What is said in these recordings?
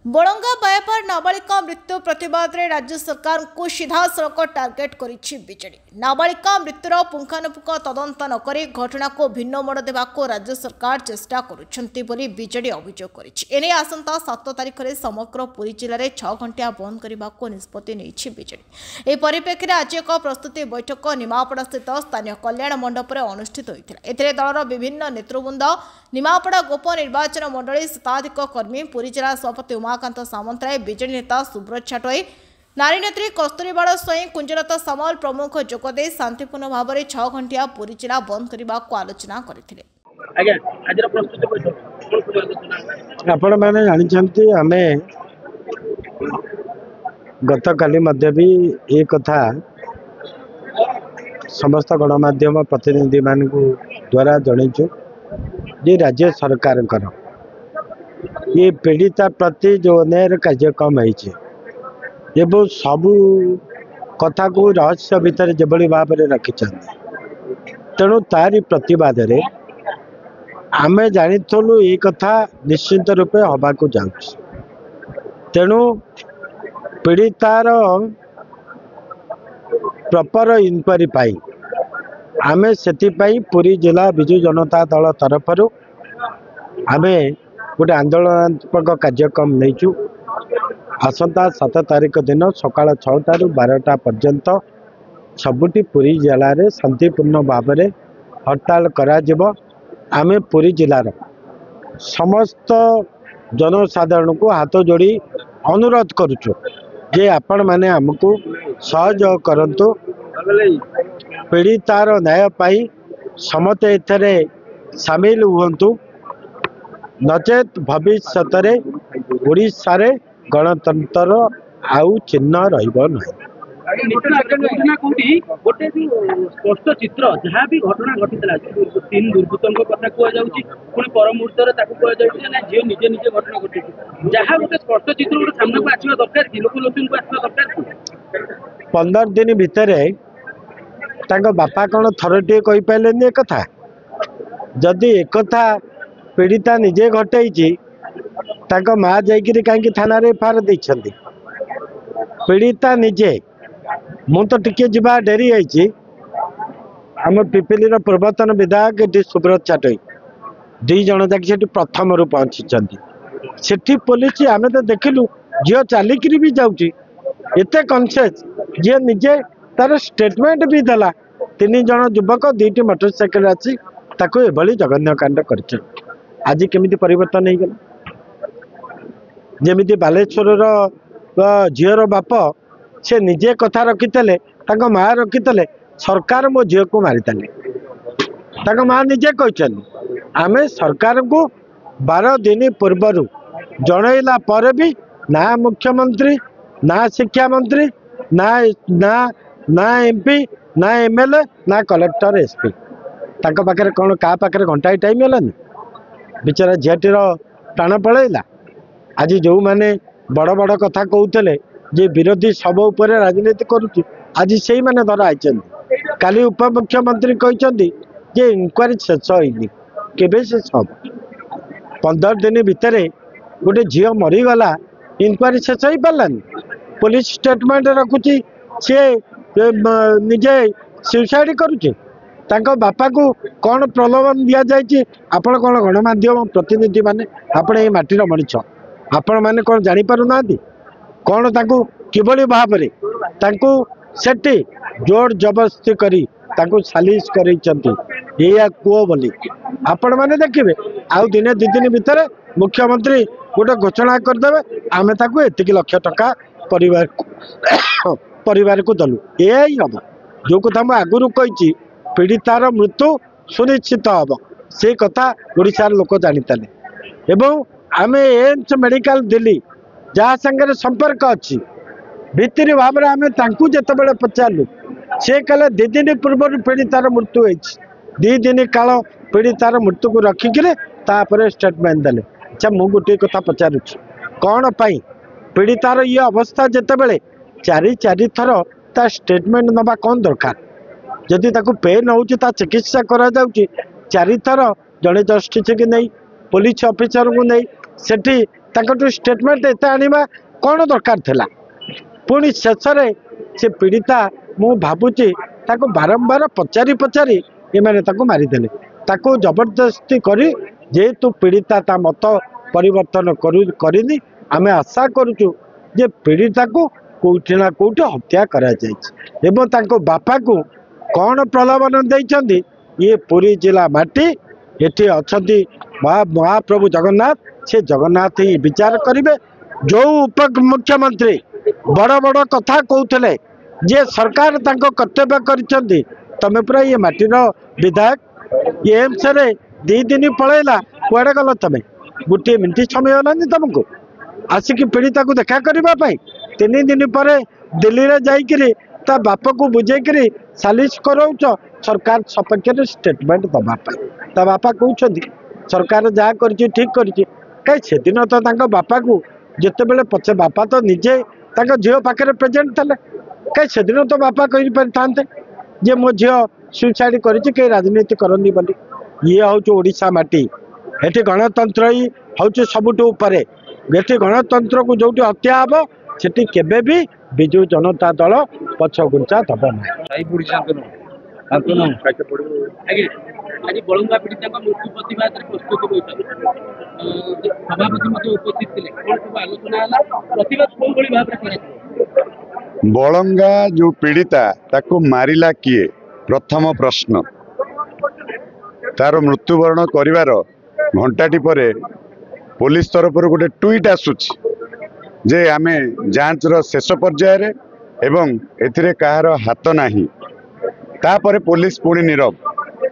बड़ंगा बायपार नाबालिका मृत्यु प्रतिवाद रे राज्य सरकार को सीधा सड़क टार्गेट करिछि बीजेडी। नाबालिका मृत्युर पुंखानुपुंख तदंत नकरी घटना को भिन्न मोड़ देवाको राज्य सरकार चेष्टा करुछंती बोली बीजेडी अभियोग करिछि। एने आसंता 7 तारिख रे समग्र पुरी जिले में 6 घंटा बंद करने निष्पत्ति नेछि बीजेडी। एही परिप्रेक्षी आज एक प्रस्तुति बैठक निमापड़ा स्थित स्थानीय कल्याण मंडप में अनुष्ठित होइथिला। एथिरे दलर विभिन्न नेतृवृंद, निमापड़ा गोप निर्वाचन मंडली शताधिक कर्मी, पुरी जिला सभापति उमाकांत सामंतराय, बीजेडी नेता सुब्रत छाटोई, नारी नेत्री कस्तूरीबाला स्वयं, कुंजलता सामल प्रमुख जोगदे शांतिपूर्ण भाव में 6 घंटिया पुरी जिला बंद करने को आलोचना करथिले। आपण माने जानिछंती आमे गत काली मध्य भी ए कथा समस्त गणमाध्यम प्रतिनिधि मान द्वारा जनइछु जे राज्य सरकार ये पीड़िता प्रति जो अन्याय कार्यक्रम है सबू कथा को रहस्य भितर जबली भाव में रखी तेणु तारी प्रतिवाद आमे जानिथलु ये कथा निश्चित रूपे हवा को जाउछि। तेणु पीड़ितार प्रॉपर इनक्वारी पाई आमे सेतिपाई पुरी जिला बिजु जनता दल तरफ आमे गोटे आंदोलनात्मक कार्यक्रम नहींचु। आसंता 7 तारिख दिन सकाळ 6टा रु 12टा पर्यंत सबुटी पुरी जिले में शांतिपूर्ण भाव में हड़ताल करा जिवो। आमे पुरी जिलार समस्त जनसाधारण को हाथ जोड़ी अनुरोध करुचु जे आपण माने हमको सहयोग करंतु, पीड़ितार न्याय पाई समते एथरे सामिल हुंतु, नचेत भविष्य में ओडिशा रे गणतंत्र आउ चिन्ह रहिबो नहीं। गोटे स्पष्ट चित्र जहाँ भी घटना घटीला 3 दुर्बृत्तों कथा कहुच्छी पुणी पर मुहूर्त झील निजे निजे घटना घटी जहाँ गोटे स्पष्ट चित्र गोटे सामना को आसवा दरकार कि लोक को आसवा दरकार। 15 दिन भितर बापा कौन थरटे कही पारे कथा जदि एक पीड़िता निजे घटे माँ जाकि कहीं थाना एफआईआर देती पीड़िता निजे मु तो टिके जीवा डेरी आई आम पिपिली पूर्वतन विधायक ये सुब्रत छाटोई 2 जन जाकि प्रथम रू पहुंची पुलिस आम तो देखिलु झील चलिक भी जाऊँगी एत कनसीयस झील निजे तार स्टेटमेंट भी देला 3 जन युवक 2टी मोटरसाइकिल आसी एभली जघन्य कांड कर आज केमिति परिवर्तन हो गला। जमीती बालेश्वर झीर बाप से निजे कथा रखिते माँ रखिते सरकार मो झील को मारिते माँ निजे कहते आम सरकार को 12 दिन पूर्वर जनइला पर भी ना मुख्यमंत्री ना शिक्षा मंत्री ना ना ना एमपी ना एमएलए ना कलेक्टर एसपी पाखे कौन क्या पाखे घंटाए टाइम है बेचारा झीटीर प्राण पलैला। आज जो मैंने बड़ बड़ कथा कहते जे विरोधी सब उपर राजनीति करुच्ची आज से मैंने धरा काली उपमुख्यमंत्री कहते जे इनक्वारी शेष होनी केबे शेष हम 15 दिन भितर गोटे झील मरीगला इनक्वारी शेष हो पारानी पुलिस स्टेटमेंट रखुची सी निजे सुसाइड करुचे बापा को कौन प्रलोभन दि जाए आपण कौन गणमाध्यम प्रतिनिधि माने आपण ये माटीर मनीष आपण माने कौन जापार ना कौन किभली भाव सेठी जोर जबरदस्ती करी सालिश कर कुओ बोली आपण माने देखिए आउ दिने 2 दिन भितर मुख्यमंत्री गोटे घोषणा करदे आमे ताकू एतिक लक्ष टका परिवार को दलु यही हम जो कथा मुझे आगुरी कही पीड़ितार मृत्यु सुनिश्चित हम से कथा ओडिशार लोक जानीते एवं आम एम्स मेडिकल दिल्ली जहाँ संगे संपर्क अच्छी भित्री भाव में आम जिते पचारू से कले 2 दिन पूर्व पीड़ितार मृत्यु होती 2 दिन काल पीड़ितार मृत्यु को रखिकी स्टेटमेंट देले। अच्छा मु गोटे कथा पचारुछि कौन पाई पीड़ितार ये अवस्था जिते बड़े 4 थर ता स्टेटमेंट नवा कौन दरकार जदि ताकू पेन होची ता चिकित्सा करा जाउची 4 थर जड़े जस्टिस की नहीं पुलिस ऑफिसर को नहीं सेठी ताकटू स्टेटमेंट एत आनिबा कौन दरकार थिला पुणी शेष से पीड़िता मु भावुची ताको बारंबार पचारि पचारि एमाने ताको मारिदेले ताको जबरदस्ती करी जेहेतु पीड़िता ता मत परिवर्तन करनी आमे आशा करूचु जे पीड़िता को कोठी ना कोठी हत्या करा जायछि एवं ताको बापा को कौन प्रलोभन देइछन्ती ये पुरी जिला माटी एठी अछन्ती महाप्रभु जगन्नाथ से जगन्नाथ ही विचार करिवे जो उप मुख्यमंत्री बड़ बड़ कथा कहते जे सरकार तांको कर्तव्य करिसेंती तमे पूरा ये माटीर विधायक ये एम्स रे 2 दिन पळेला कुआडे गल तमे गोटे मिनिट समय होलानी तुमको आसिक पीड़िता को देखा करने 3 दिन पर दिल्ली रे जाइकरी ता बाप को बुझेकरी सालिश कराउछ सरकार सपक्ष स्टेटमेंट दबापाई ता बापा कहते सरकार जहाँ कर ठीक कर कहीं से दिन तो तांको बापा को जिते बेले पछे बापा तो निजे तांको झील पाखे प्रेजेंट थे कहीं से दिन तो बापा कही पारि जे मो झील सुसाइड कर राजनीति करनी बोली ये हूँ ओडिशा माटी एटी गणतंत्र ही हूँ सबुठ उपरे ये गणतंत्र को जो हत्या हम सेठी केबे भी विजु जनता दल पछगुंचा दब ना आज बलंगा पीड़िता मृत्यु प्रतिवाद प्रस्तुति सभापति उपस्थित थे कौन सब आलोचना प्रतिवाद कौन भाव में बलंगा जो पीड़िता ताको मारिला किए प्रथम प्रश्न तार मृत्युवरण करिवार घंटाटी परे पुलिस तरफ गोटे ट्वीट आसुच जे आमे जांच रो शेष पर्याय रे एवं एथिरे कहार हाथ नाही तापरे पुलिस पुणी नीरव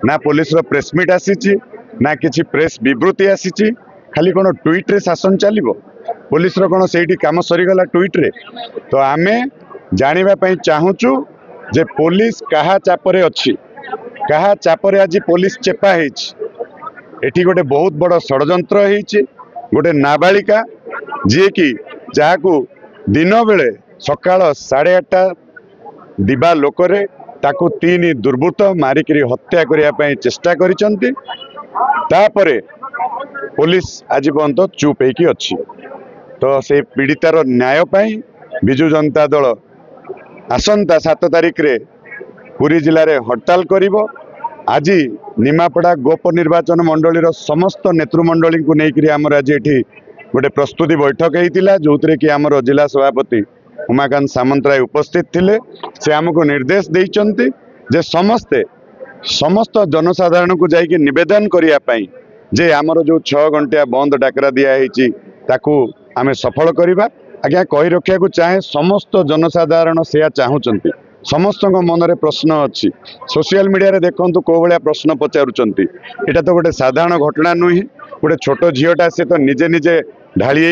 ना पुलिस रो प्रेस मीट आसीची ना किछि प्रेस विवृत्ति आसीची खाली कोन ट्वीट रे शासन चलिबो पुलिस रो कोन सेठी काम सरीगला ट्वीट रे तो आमे जानिबा पई चाहूचु जे पुलिस कहा चापरे अछि कहा चापरे आज पुलिस चेपा हेछि एठी गोटे बहुत बड़ षडयंत्र हेछि गोटे नाबालिका जे कि जाको दिन बेले सकाळ 8:30 दिबा लोकरे ताकू 3 दुर्बृत्त मारिकरी हत्या करिया पई चेष्टा करिसंती तापरे पुलिस आज पर्यंत चुप होइकी अछि तो से पीड़ितार न्याय पई बिजु जनता दल आसंता 7 तारिख रे पुरी जिले में हड़ताल करिवो आज निमापड़ा गोप निर्वाचन मंडली समस्त नेतृमंडली को लेकर आमर आज ये गोटे प्रस्तुति बैठक होता जो थे कि आमर जिला सभापति उमाकांत सामंतराय उपस्थित थिले से आमको निर्देश देइचंती जे समस्त जनसाधारण को जाइए निवेदन करने जे आमर जो 6 घंटिया बंद डाकरा दिखाई ताकू आमे सफल करवा आज्ञा कही रखा को चाहे समस्त जनसाधारण से चाहूँगी समस्त मनरे प्रश्न अच्छी सोशल मीडिया रे देखंतु को भाया प्रश्न पचारुचंती एटा तो गोटे साधारण घटना नुहे गोटे छोट झीटा से तो निजे निजे ढाली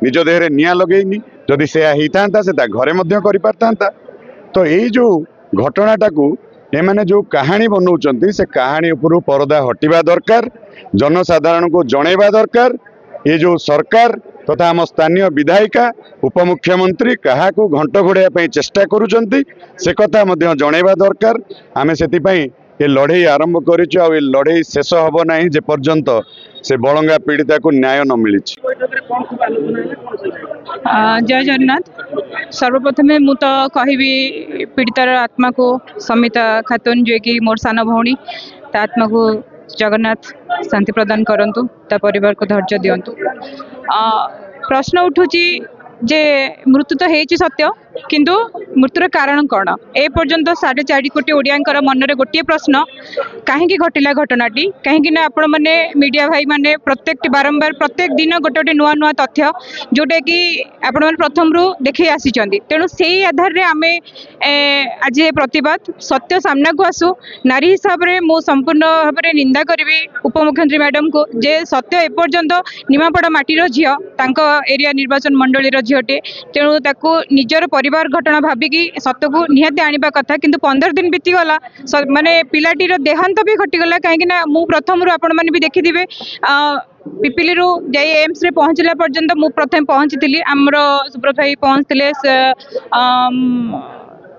निज देहरे निया लगेनी जदि से होता से घरे मध्य करि पारता तो यही जो घटनाटा को एमाने जो कहानी बनाउचंती से कहानी उपरू परदा हटिबा दरकार जनसाधारण को जणेबा दरकार ये जो सरकार तथा आम स्थानीय विधायिका उपमुख्यमंत्री क्या घंट घोड़ाई चेष्टा करुचंती से कथा मध्य जणेबा दरकार आमे सेतिपई ये लड़े आरंभ करिछु आ लड़े शेष हब नाही जे पर्यंत से बलंगा पीड़िता को न्याय न मिली। जय जगन्नाथ सर्वप्रथम मु तो कहबी पीड़ितार आत्मा को समिता खातून जे कि मोर सान भौणी ता आत्मा को जगन्नाथ शांति प्रदान करंतु ता परिवार को धैर्य दियंतु। प्रश्न उठुची जे मृत्यु तो हेची सत्य किंतु मृत्युर कारण कौन ए पर्यंत 4.5 कोटी ओडियांकर मनरे गोटे प्रश्न कहीं घटिला घटनाटी कहीं आपण मैंने मीडिया भाई माने प्रत्येक बारंबार प्रत्येक दिन गोटे गोटे नुआ नुआ तथ्य जोटा कि आपण मैंने प्रथम रू देखे आसी तेणु से आधार रे आमे आज प्रतिवाद सत्य सामना को आसू नारी हिसाब से मु संपूर्ण भाव में निंदा करी उपमुख्यमंत्री मैडम को जे सत्य एपर्यंत निमापड़ा माटीर झील एरिया निर्वाचन मंडली झीटे तेणु ताकू निजर परिवार घटना भाविकी सत्य को निहाती आनिबा कथा किंतु 15 दिन बीतीगला माने पिलाटीर देहांत भी घटीगला कहीं मु प्रथम रू आपण मैंने भी देखिथिबे पिपिली रू जाई एम्स रे पहुंचला पर्यंत मु प्रथम पहुंचीली आमर सुब्रत भाई पहुंचले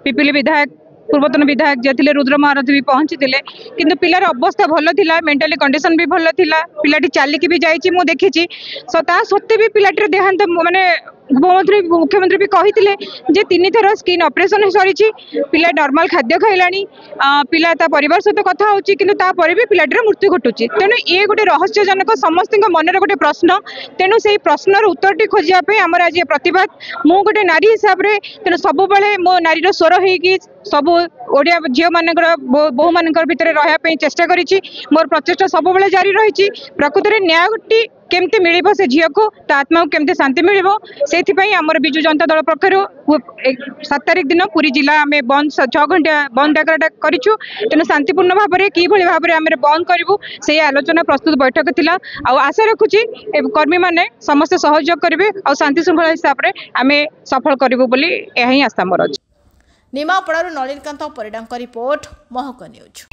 पिपिली विधायक पूर्वतन विधायक जे थे रुद्र महारथी भी पहुंची थे किंतु पिलार अवस्था भल थिला मेंटली कंडीशन भी भल थिला पिलाटी चालिकी भी जाइए मु देखी ता सत्वे भी पिलाटीर देहांत माने मुख्यमंत्री भी कही जे 3 थर स्किन ऑपरेशन सरी पिला नॉर्मल खाद्य खाइलानी पिला ता परिवार सहित कथा होची किंतु तापर भी पिलाटीर मृत्यु घटुची तेणु ये गोटे रहस्यजनक समस्त मन गोटे प्रश्न तेणु से प्रश्नर उत्तर खोजापी आमर आज प्रतिवाद मु गोटे नारी हिसाब से तेणु सब मो नारीर स्वर होगी सब ओडिया झील मान बहु मान भितर रहा चेष्टा करी मोर प्रचेषा सब जारी रही प्रकृत में न्यायटी केमती मिल से झील को आत्मा को केमती शांति मिल से आमर बिजु जनता दल पक्षर 7 तारिख दिन पुरी जिला आम बंद 6 घंटा बंद डाकरा करूँ तेणु शांतिपूर्ण भाव में कि भाव में आम बंद करूँ से आलोचना प्रस्तुत बैठक थिला आशा रखुची कर्मी मैंने समस्त सहयोग करेंगे और शांति श्रृंखला हिसाब से आम सफल करूँ बोली यही आशा मोर अच्छी। निमापड़ारू नलिनीकांत परिडांक रिपोर्ट महक न्यूज।